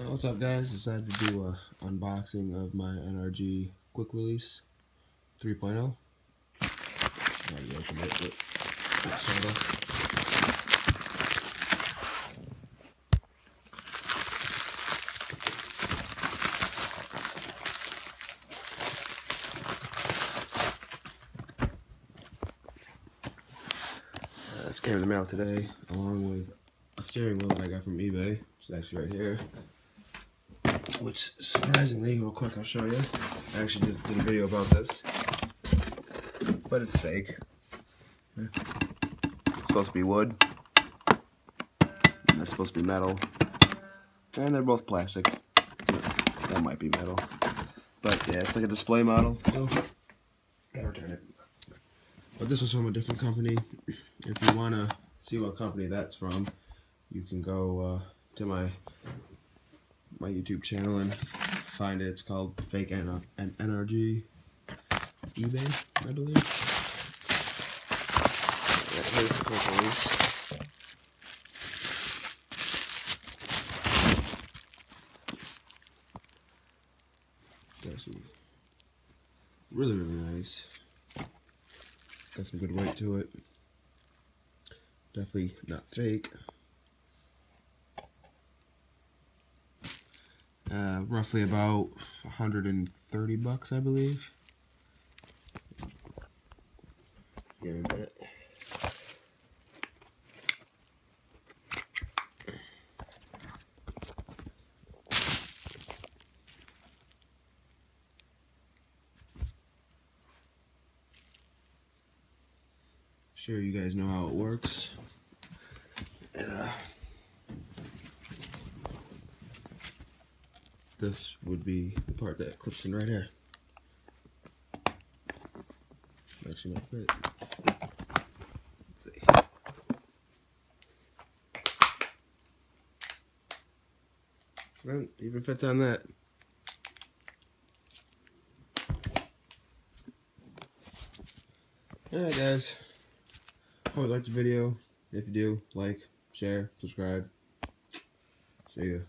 What's up, guys? Decided to do a unboxing of my NRG Quick Release 3.0. Already opened it with soda. This came in the mail today, along with a steering wheel that I got from eBay. It's actually right here. Which, surprisingly, real quick, I'll show you. I actually did a video about this, but it's fake. It's supposed to be wood, and they're supposed to be metal, and they're both plastic. That might be metal, but yeah, it's like a display model, so gotta return it. But this was from a different company. If you want to see what company that's from, you can go to my YouTube channel and find it. It's called Fake NRG eBay, I believe. Here's the quick release. Actually, really nice. Got some good weight to it. Definitely not fake. Roughly about $130, I believe. Give me a minute. Sure, you guys know how it works. And, this would be the part that clips in right here. Actually might fit. Let's see. Well, even fits on that. Alright, guys. Hope you liked the video. If you do, like, share, subscribe. See ya.